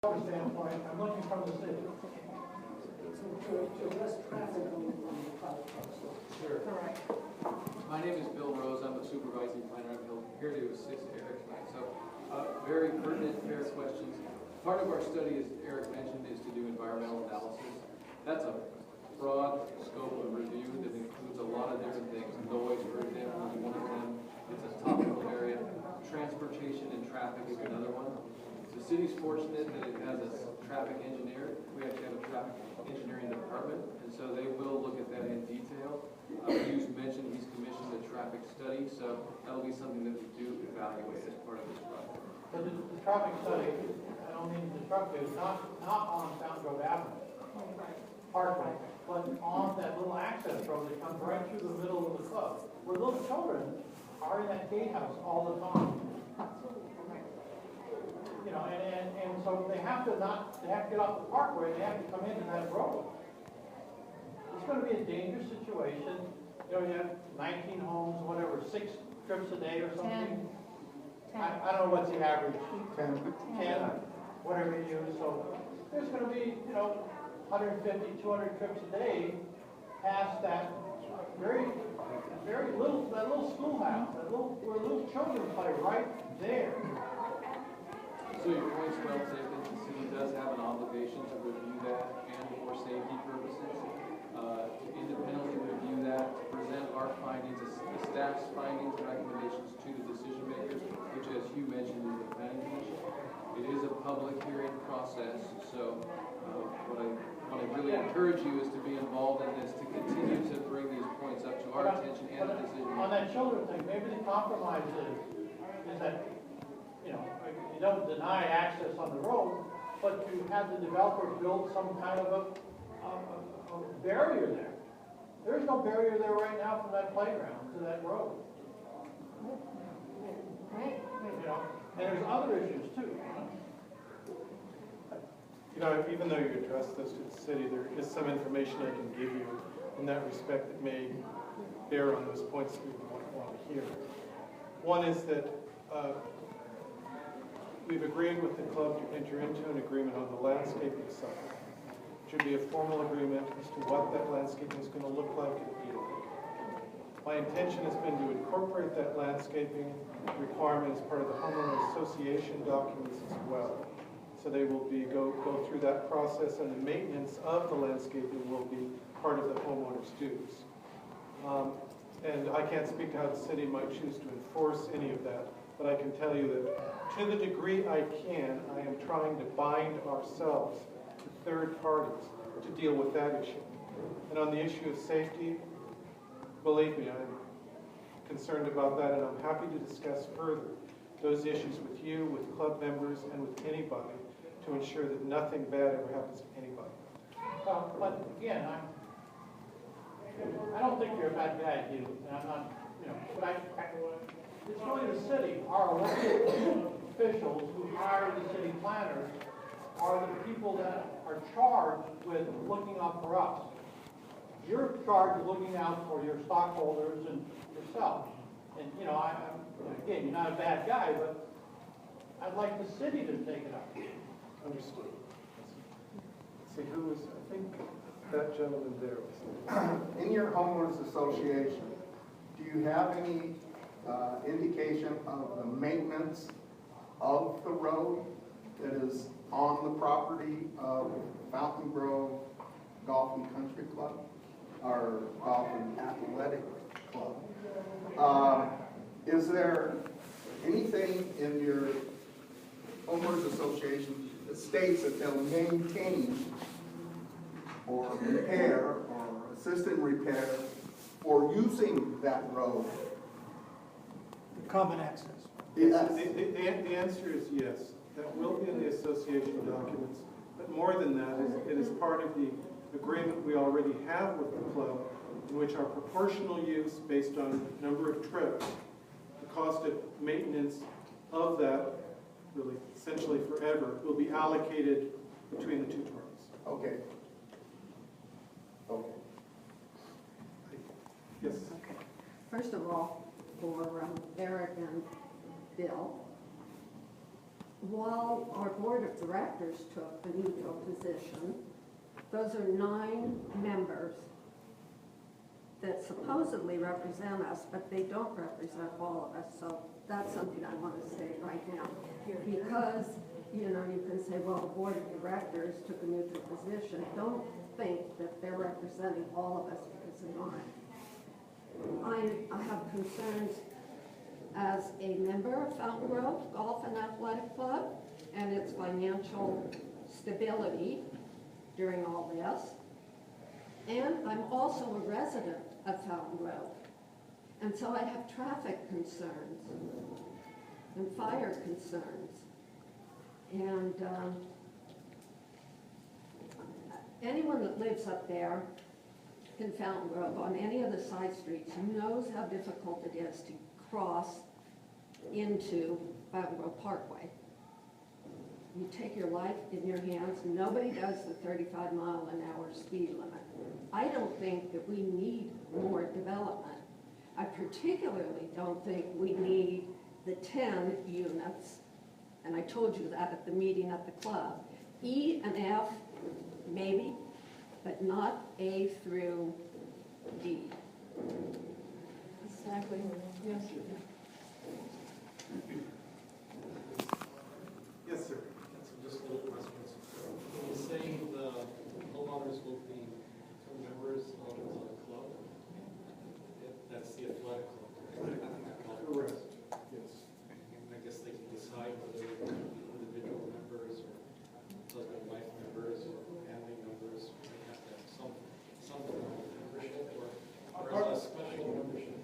standpoint, I'm looking from the city. To address traffic on the private parcel. Sure. Correct. My name is Bill Rose. I'm a supervising planner. I'm here to assist Eric tonight. So, very pertinent, fair questions. Part of our study, as Eric mentioned, is to do environmental analysis. That's a broad scope of review that includes a lot of different things. Noise, for example, is one of them. It's a topical area. Transportation and traffic is another one. The city's fortunate that it has a traffic engineer. We actually have a traffic engineering department, and so they will look at that in detail. You mentioned he's commissioned a traffic study, so that'll be something that we do evaluate as part of this project. But the traffic study, I don't mean to disrupt you, not on Fountaingrove Avenue, Parkway, but on that little access road that comes right through the middle of the club, where little children are in that gatehouse all the time. You know, and so they have to get off the parkway, they have to come into that road. It's going to be a dangerous situation. You know, you have 19 homes, whatever, 6 trips a day or something. 10. I don't know what's the average. 10, whatever you use. So there's going to be, you know, 150, 200 trips a day past that very little, that little schoolhouse, where little children play right there. So your point's well taken. The city does have an obligation to review that and for safety purposes, to independently review that, to present our findings, the staff's findings and recommendations to the decision makers, which, as you mentioned, is the planning commission. It is a public hearing process, so what I want to really encourage you is to be involved in this, to continue to bring these points up to our attention and the decision makers. On that children thing, maybe the compromise is that, you know, you don't deny access on the road, but you have the developer build some kind of a barrier there. There's no barrier there right now from that playground to that road. You know, and there's other issues too. You know, even though you addressed this to the city, there is some information I can give you in that respect that may bear on those points that we want to hear. One is that we've agreed with the club to enter into an agreement on the landscaping side. It should be a formal agreement as to what that landscaping is going to look like and feel like. My intention has been to incorporate that landscaping requirement as part of the homeowner association documents as well. So they will go through that process, and the maintenance of the landscaping will be part of the homeowner's dues. And I can't speak to how the city might choose to enforce any of that, but I can tell you that to the degree I can, I am trying to bind ourselves to third parties to deal with that issue. And on the issue of safety, believe me, I'm concerned about that, and I'm happy to discuss further those issues with you, with club members, and with anybody to ensure that nothing bad ever happens to anybody. But again, I don't think you're a bad guy, you. And I'm not, you know, but it's really the city. Our elected officials who hire the city planners are the people that are charged with looking out for us. You're charged with looking out for your stockholders and yourself. And, you know, again, you're not a bad guy, but I'd like the city to take it up. Understood. Let's see, who was, I think that gentleman there was. In your homeowners association, do you have any indication of the maintenance of the road that is on the property of Fountaingrove Golf and Country Club, or Golf and Athletic Club? Is there anything in your homeowners association that states that they'll maintain or repair or assist in repair for using that road? The common access. Yes. The answer is yes. That will be in the association documents. But more than that, it is part of the agreement we already have with the club, in which our proportional use based on number of trips, the cost of maintenance of that, really essentially forever, will be allocated between the two parties. Okay. Okay. Yes. Okay. First of all, for Eric and Bill, while our board of directors took the neutral position, those are 9 members that supposedly represent us, but they don't represent all of us. So that's something I want to state right now. Because, you know, you can say, well, the board of directors took a neutral position. Don't think that they're representing all of us, because they're not. I have concerns as a member of Fountaingrove Golf and Athletic Club and its financial stability during all this. And I'm also a resident of Fountaingrove. And so I have traffic concerns and fire concerns. And anyone that lives up there in Fountaingrove on any of the side streets knows how difficult it is to cross into Fountaingrove Parkway. You take your life in your hands. Nobody does the 35-mile-an-hour speed limit. I don't think that we need more development. I particularly don't think we need the 10 units, and I told you that at the meeting at the club. E and F, maybe, but not A through D. Exactly, yes. Yes, sir. Just a little question. When you say the homeowners will be members of the club, that's the athletic club. Correct. Yes. And I guess they can decide whether they want to be individual members or husband-wife members or family members. They have to have some membership or is it a special membership?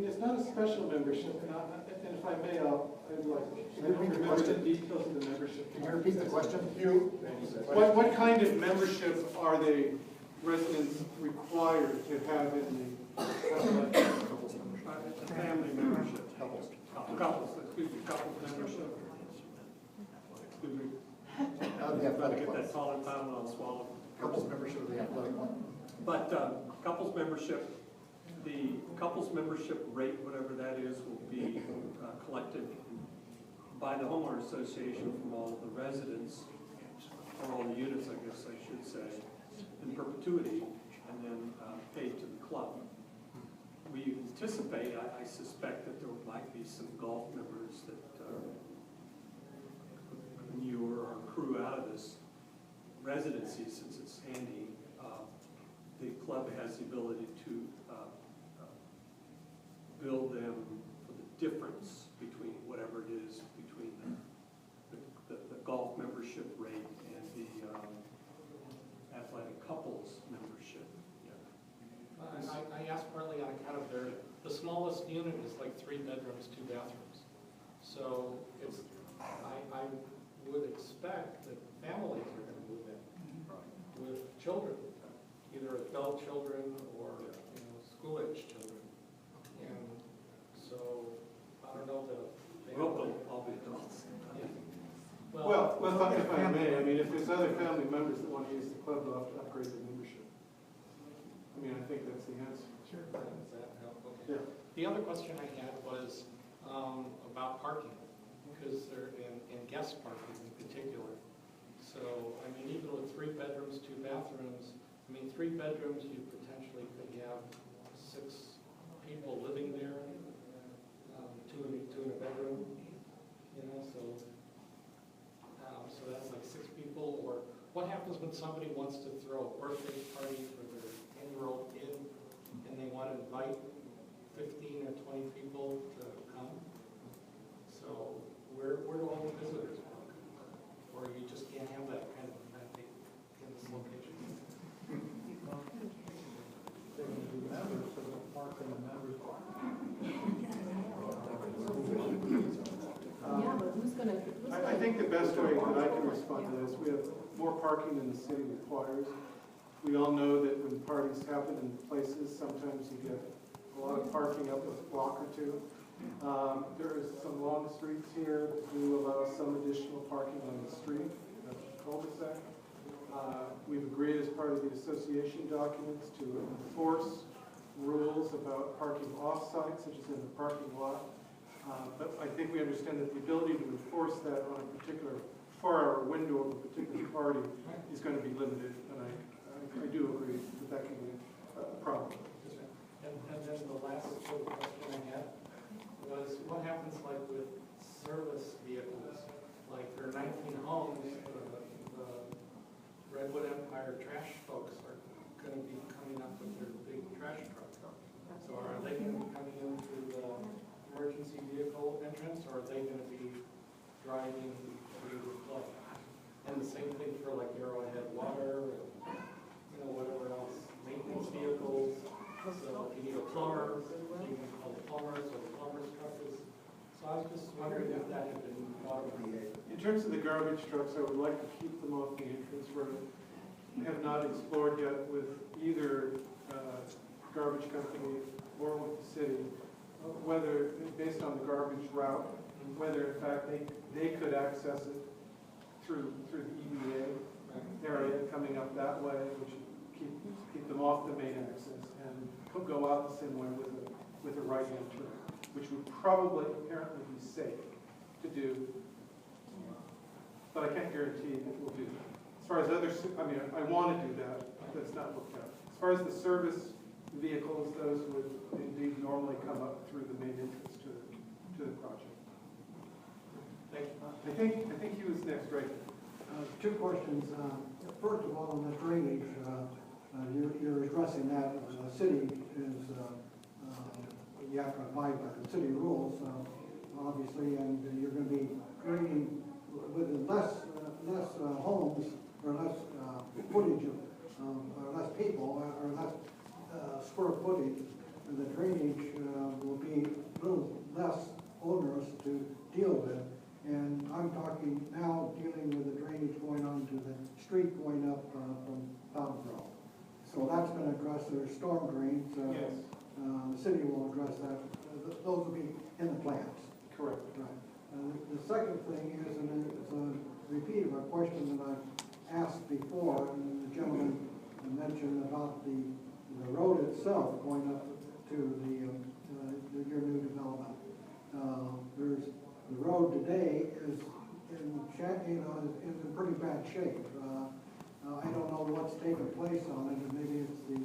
It's not a special membership, and if I may, I'd like, I don't remember the details of the membership. Can you repeat the question? What kind of membership are the residents required to have in the family membership. Couples membership. Excuse me. The athletic Get club. that taller time when I'll swallow. Couples membership of the athletic club. But couples membership, the couples membership rate, whatever that is, will be collected by the homeowner association from all of the residents, or all the units, I guess I should say, in perpetuity, and then paid to the club. We anticipate, I suspect that there might be some golf members that manure or accrue out of this residency, since it's handy. The club has the ability to bill them for the difference between whatever it is between the golf membership rate and the athletic couples membership. I asked partly on account of the smallest unit is like 3 bedrooms, 2 bathrooms. So it's, I would expect that families are going to move in with children, either adult children or school-age children. And so I don't know the family. All the adults. Yeah. Well, if I may, I mean, if there's other family members that want to use the club, they'll have to upgrade their membership. I mean, I think that's the answer. Sure. Does that help? Okay. Yeah. The other question I had was about parking, because they're in guest parking in particular. So, I mean, even with 3 bedrooms, 2 bathrooms, I mean, 3 bedrooms, you potentially could have 6 people living there, 2 in a bedroom, so that's like 6 people. Or what happens when somebody wants to throw a birthday party for their 10-year-old kid, and they want to invite 15 or 20 people to come? So where do all the visitors go? Or you just can't have that kind of event in this location? Yeah, but who's gonna? I think the best way that I can respond to this, we have more parking than the city requires. We all know that when parties happen in places, sometimes you get a lot of parking up a block or 2. There is some long streets here that do allow some additional parking on the street, cul-de-sac. We've agreed as part of the association documents to enforce rules about parking off-site, such as in the parking lot. But I think we understand that the ability to enforce that on a particular 4-hour window of a particular party is going to be limited, and I do agree that that can be a problem. And then the last sort of question I had was, what happens like with service vehicles? Like there are 19 homes, the Redwood Empire trash folks are going to be coming up with their big trash truck. So are they going to be coming in through the emergency vehicle entrance, or are they going to be driving through the club? And the same thing for like Arrowhead Water, and, you know, whatever else, maintenance vehicles. So if you need a plumber, you can call the plumbers, or the plumber's truck is. So I was just wondering if that had been thought about. In terms of the garbage trucks, I would like to keep them off the entrance road. We have not explored yet with either garbage company or with the city, whether, based on the garbage route, whether in fact they could access it through the EVA area coming up that way, which would keep them off the main access, and could go out the same way with a right-hand turn, which would probably apparently be safe to do, but I can't guarantee that we'll do that. As far as others, I mean, I want to do that, but that's not worked out. As far as the service vehicles, those would indeed normally come up through the main entrance to the project. Thank you. I think he was next, right? Two questions. First of all, on the drainage, you're addressing that. The city is, you have to abide by the city rules, obviously, and you're going to be draining with less homes or less footage or less people or less square footage, and the drainage will be a little less onerous to deal with. And I'm talking now dealing with the drainage going onto the street going up from Fountaingrove. So that's going to address their storm drains. Yes. The city will address that. Those will be in the plans. Correct. Right. The second thing is, and it's a repeat of a question that I've asked before, and the gentleman mentioned about the road itself going up to your new development. The road today is in pretty bad shape. I don't know what's taken place on it, and maybe it's the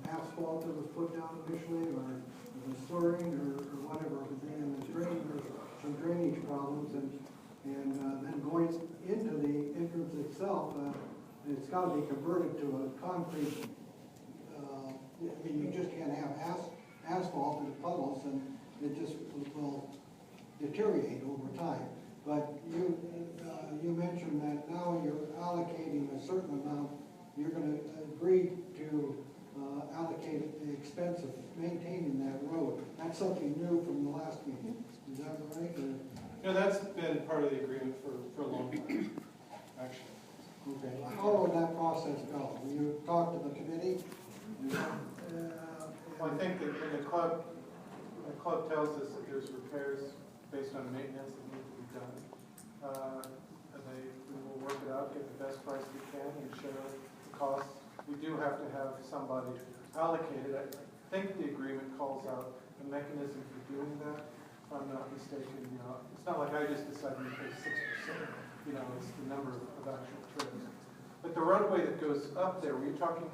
asphalt that was put down initially, or the slurring, or whatever. And there's some drainage problems, and then going into the entrance itself, it's got to be converted to a concrete. I mean, you just can't have asphalt and puddles, and it just will deteriorate over time. But you mentioned that now you're allocating a certain amount. You're going to agree to allocate the expense of maintaining that road. That's something new from the last meeting. Is that right? No, that's been part of the agreement for a long time, actually. Okay. How will that process go? Will you talk to the committee? Well, I think that when the club tells us that there's repairs based on maintenance that need to be done, and we will work it out, get the best price we can, and share the costs. We do have to have somebody allocated. I think the agreement calls out a mechanism for doing that. If I'm not mistaken, it's not like I just decided to pay 6%. It's the number of actual trips. But the roadway that goes up there, were you talking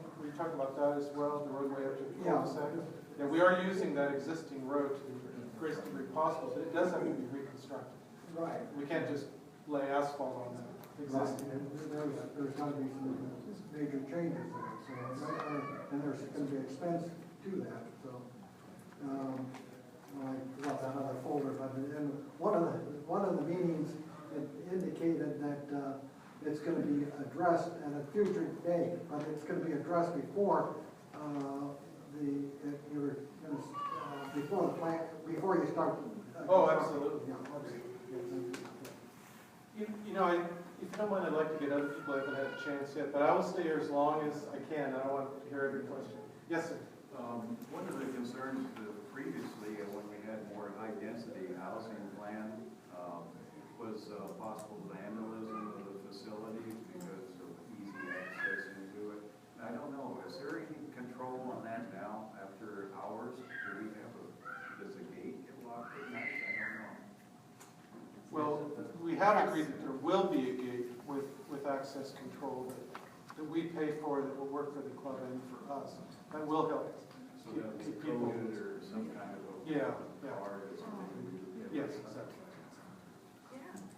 about that as well? The roadway up to the cul-de-sac? Yeah, we are using that existing road to the greatest degree possible, but it does have to be reconstructed. Right. We can't just lay asphalt on that existing. Right. There's got to be some major changes there. So, and there's going to be expense to that. So, I forgot that other folder, but in one of the meetings, it indicated that it's going to be addressed at a future date, but it's going to be addressed before before you start. Oh, absolutely. Yeah, okay. If you don't mind, I'd like to get other people who haven't had a chance yet, but I will stay here as long as I can. I don't want to hear every question. Yes, sir. One of the concerns previously, when we had more high-density housing plan, was possible vandalism of the facilities because of easy access into it. I don't know, is there any control on that now after hours? Does the gate get locked at night? have agreed that there will be a gate with access control that we pay for, that will work for the club and for us. That will help. So that's a code or some kind of a Yeah, yeah. card or something. Yes, exactly.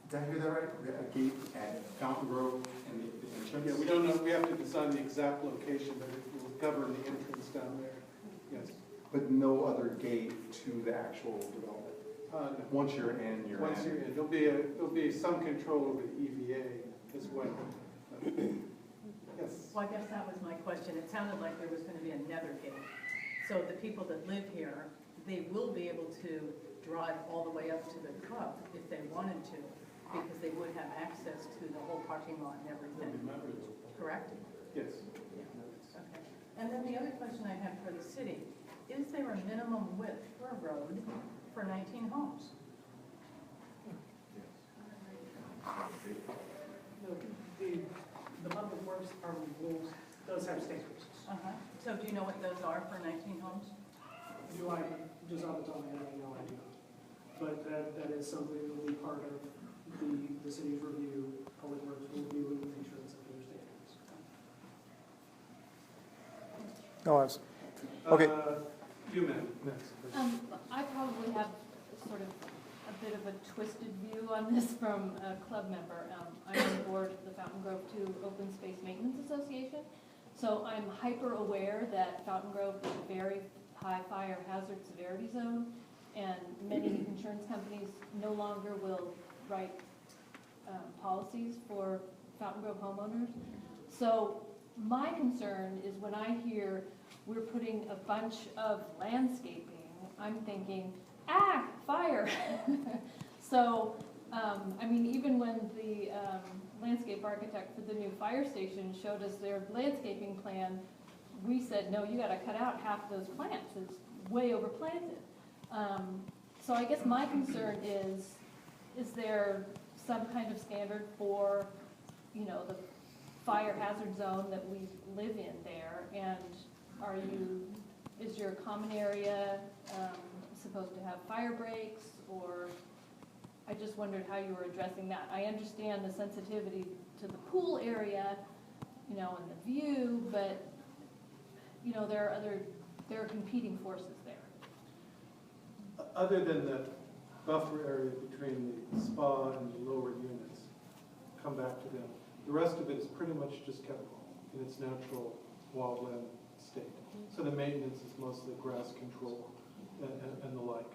Did I hear that right? A gate at Fountaingrove and the entrance? Yeah, we don't know, we have to design the exact location, but it will govern the entrance down there. Yes. But no other gate to the actual development? No. Once you're in, you're in? Once you're in, there'll be some control over the EVA as well. Yes. Well, I guess that was my question. It sounded like there was going to be a nether gate. So the people that live here, they will be able to drive all the way up to the club if they wanted to, because they would have access to the whole parking lot and everything. Correct? Yes. Yeah. Okay. And then the other question I have for the city, is there a minimum width for a road for 19 homes? The public works rules does have standards. So do you know what those are for 19 homes? Do I, just off the top of my head, I know I do not. But that is something that will be part of the city's review, public works will review and make sure it's up to their standards. No, I was, okay. You, ma'am, next. I probably have sort of a bit of a twisted view on this from a club member. I'm on the board of the Fountaingrove 2 Open Space Maintenance Association. So I'm hyper aware that Fountaingrove is a very high fire hazard severity zone, and many insurance companies no longer will write policies for Fountaingrove homeowners. So my concern is when I hear we're putting a bunch of landscaping, I'm thinking, fire. So, I mean, even when the landscape architect for the new fire station showed us their landscaping plan, we said, no, you gotta cut out half those plants, it's way overplanted. So I guess my concern is there some kind of standard for, you know, the fire hazard zone that we live in there, and is your common area supposed to have fire breaks, or I just wondered how you were addressing that. I understand the sensitivity to the pool area, you know, and the view, but you know, there are competing forces there. Other than the buffer area between the spa and the lower units, come back to them. The rest of it is pretty much just kept in its natural wildland state. So the maintenance is mostly grass control and the like.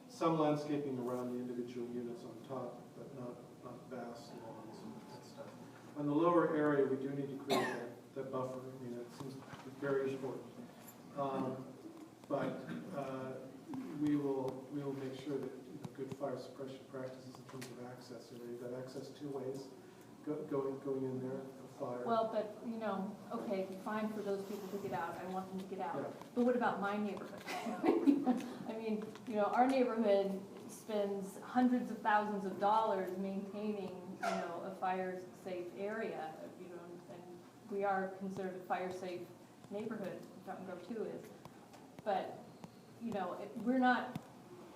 Some landscaping around the individual units on top, but not vast lawns and that stuff. On the lower area, we do need to create that buffer. I mean, it seems very important. But we will make sure that good fire suppression practices in terms of access. You've got access two ways, going in there, a fire. Well, but you know, okay, fine for those people to get out. I want them to get out. Yeah. But what about my neighborhood? I mean, you know, our neighborhood spends hundreds of thousands of dollars maintaining, you know, a fire-safe area. You know, and we are considered a fire-safe neighborhood. Fountaingrove 2 is. But you know, we're not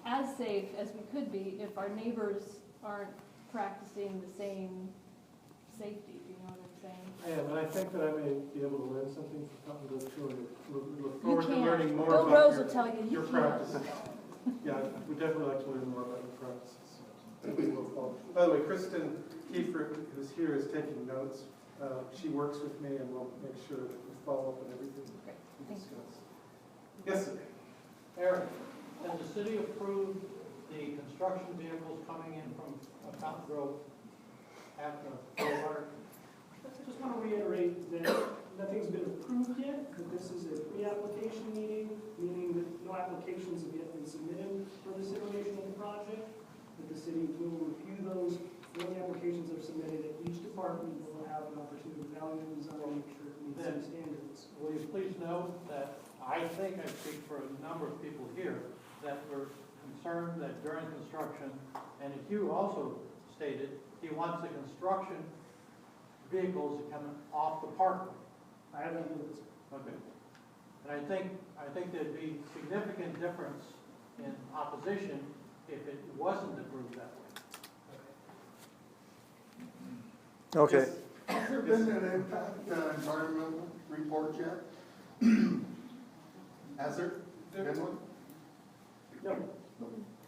as safe as we could be if our neighbors aren't practicing the same safety. Do you know what I'm saying? I am, and I think that I may be able to learn something from Fountaingrove too, and look forward to can't. learning more Bill about Rose will tell you, your you can't. practices. Yeah, we'd definitely like to learn more about your practices. By the way, Kristen Kiefer, who's here, is taking notes. She works with me, and we'll make sure that we follow up on everything we discuss. Yes, sir. Eric, has the city approved the construction vehicles coming in from Fountaingrove at the Boulevard? I just want to reiterate that nothing's been approved yet, that this is a pre-application meeting, meaning that no applications have yet been submitted for this iteration of the project, that the city will review those. When the applications are submitted, at each department will have an opportunity to evaluate the design and make sure it meets some standards. Will you please note that I think I speak for a number of people here that were concerned that during construction, and Hugh also stated he wants the construction vehicles to come off the parkway. I haven't looked. Okay. And I think there'd be significant difference in opposition if it wasn't approved that way. Okay. Has there been an impact environmental report yet? Has there been one? No.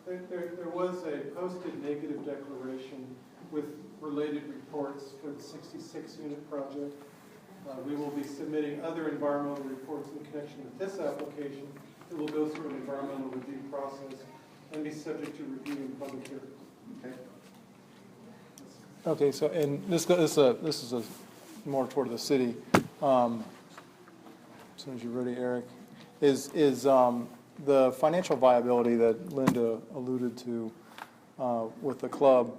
There was a posted negative declaration with related reports for the 66-unit project. We will be submitting other environmental reports in connection with this application. It will go through an environmental review process and be subject to review in public hearing. Okay. Okay, so, and this is more toward the city. As soon as you're ready, Eric, is the financial viability that Linda alluded to with the club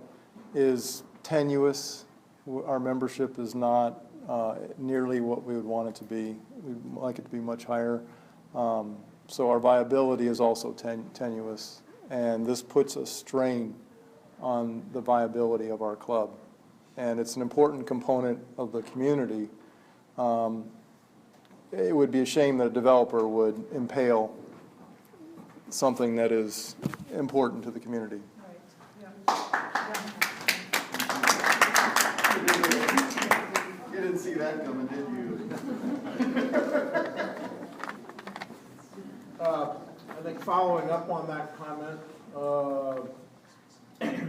is tenuous. Our membership is not nearly what we would want it to be. We'd like it to be much higher. So our viability is also tenuous, and this puts a strain on the viability of our club. And it's an important component of the community. It would be a shame that a developer would impale something that is important to the community. You didn't see that coming, did you? I think following up on that comment,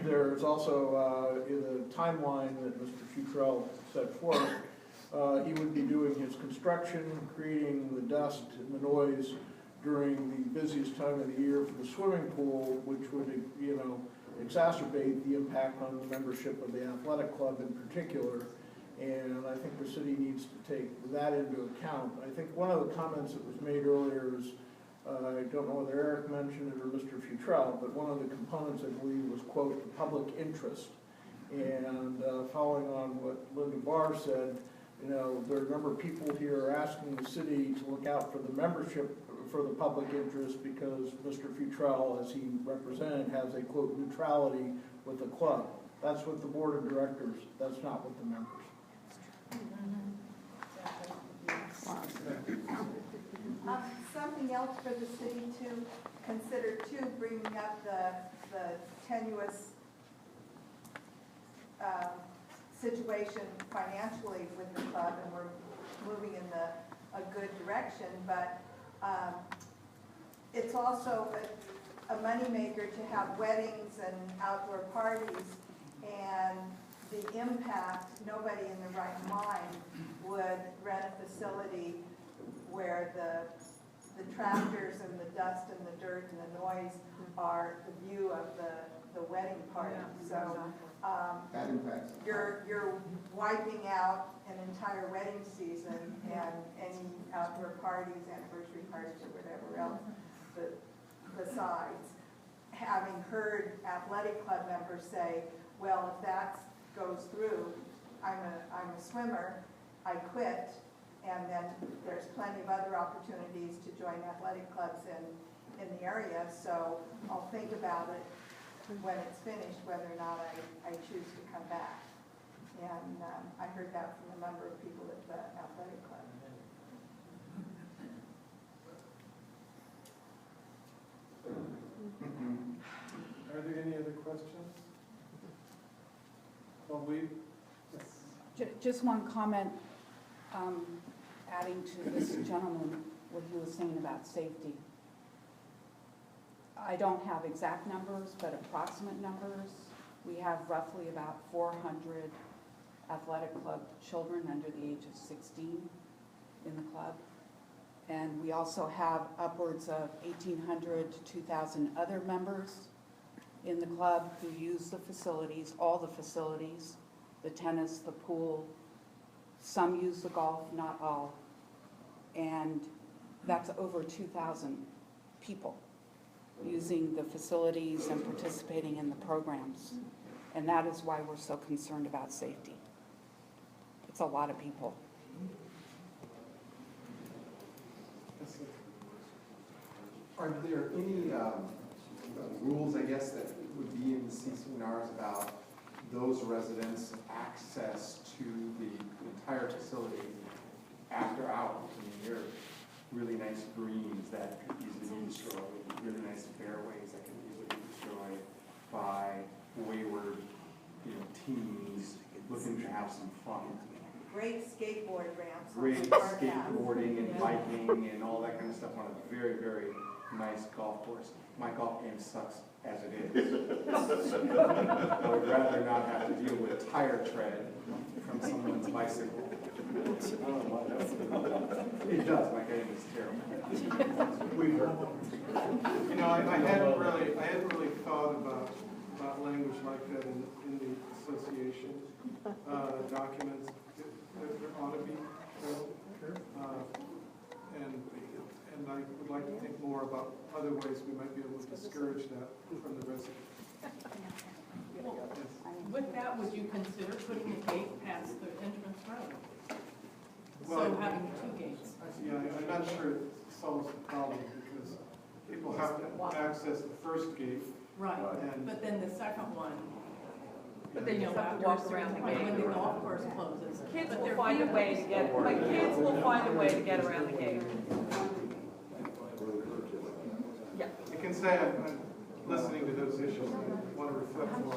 there's also in the timeline that Mr. Futrell set forth, he would be doing his construction, creating the dust and the noise during the busiest time of the year for the swimming pool, which would, exacerbate the impact on the membership of the athletic club in particular. And I think the city needs to take that into account. I think one of the comments that was made earlier is, I don't know whether Eric mentioned it or Mr. Futrell, but one of the components, I believe, was, quote, the public interest. And following on what Linda Barr said, there are a number of people here asking the city to look out for the membership for the public interest because Mr. Futrell, as he represented, has a, quote, neutrality with the club. That's with the board of directors. That's not with the members. Something else for the city to consider too, bringing up the tenuous situation financially with the club, and we're moving in a good direction, but it's also a moneymaker to have weddings and outdoor parties, and the impact, nobody in their right mind would rent a facility where the tractors and the dust and the dirt and the noise are the view of the wedding party. So That impacts. you're wiping out an entire wedding season and any outdoor parties, anniversary parties, or whatever else besides. Having heard athletic club members say, well, if that goes through, I'm a swimmer, I quit, and then there's plenty of other opportunities to join athletic clubs in the area, so I'll think about it when it's finished, whether or not I choose to come back. And I heard that from a number of people at the athletic club. Are there any other questions? Well, Just one comment, adding to this gentleman, what he was saying about safety. I don't have exact numbers, but approximate numbers. We have roughly about 400 athletic club children under the age of 16 in the club. And we also have upwards of 1,800 to 2,000 other members in the club who use the facilities, all the facilities, the tennis, the pool. Some use the golf, not all. And that's over 2,000 people using the facilities and participating in the programs. And that is why we're so concerned about safety. It's a lot of people. Are there any rules, I guess, that would be in the CC&Rs about those residents' access to the entire facility after hours? I mean, there are really nice greens that could easily be destroyed, really nice fairways that can easily be destroyed by wayward, teens looking to have some fun. Great skateboard ramps. on Great the park path. skateboarding and biking and all that kind of stuff on a very, very nice golf course. My golf game sucks as it is. I would rather not have to deal with tire tread from someone's bicycle. It does, my game is terrible. We've heard You know, I hadn't really thought about language like that in the association documents. There ought to be, and I would like to think more about other ways we might be able to discourage that from the residents. Well, with that, would you consider putting a gate past the entrance road? Well, So having two gates? Yeah, I'm not sure it solves the problem because people have to access the first gate. Right, And- but then the second one, But then you you know, have to after walk a certain around the point, gate. when the golf course closes. Kids But will they're find a way to vehicles. get, my kids will find a way to get around the gate. Yeah. I can say I'm listening to those issues and want to reflect more.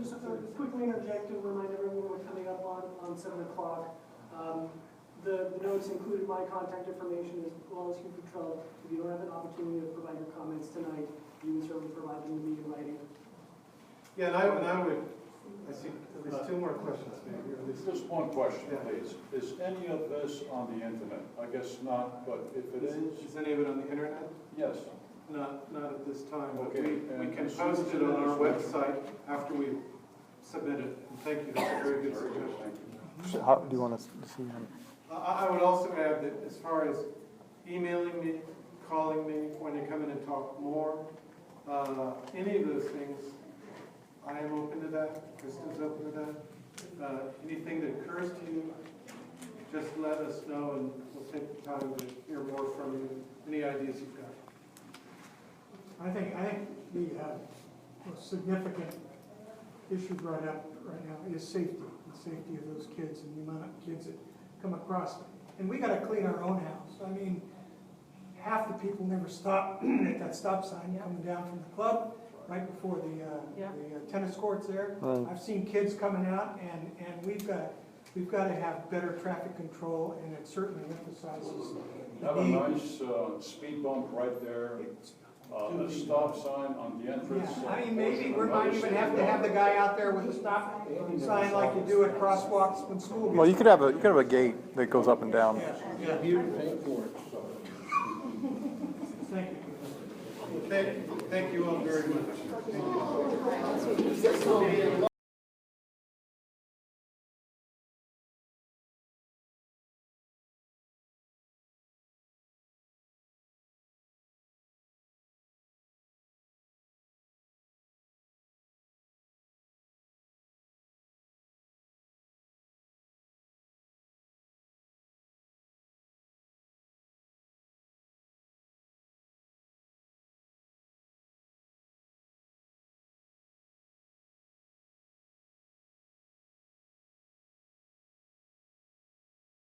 Just quickly interject and remind everyone we're coming up on 7 o'clock. The notes included my contact information as well as Hugh Futrell. If you don't have an opportunity to provide your comments tonight, you can certainly provide them to me in writing. Yeah, and I would, I see at least two more questions maybe, or at least. Just one question, Yeah. please. Is any of this on the internet? I guess not, but if it is, Is any of it on the internet? yes. Not at this time, but Okay, we and can as soon post as it on it our is website after we submit it. And thank you, that's a very good suggestion. How, do you want us to see him? I would also add that as far as emailing me, calling me, when you come in and talk more, any of those things, I am open to that, Kristen's open to that. Anything that occurs to you, just let us know and we'll take the time to hear more from you, any ideas you've got. I think the most significant issue brought up right now is safety, the safety of those kids and the amount of kids that come across. And we gotta clean our own house. I mean, half the people never stop at that stop sign coming down from the club, right before the tennis courts there. Right. I've seen kids coming out and we've got to have better traffic control, and it certainly emphasizes the Have a need. nice speed bump right there, a stop sign on the entrance. Yeah, I mean, maybe we might even have to have the guy out there with a stop sign like you do at crosswalks when school gets. Well, you could have a gate that goes up and down. Yeah, here to pay for it, so. Thank you. Thank you all very much.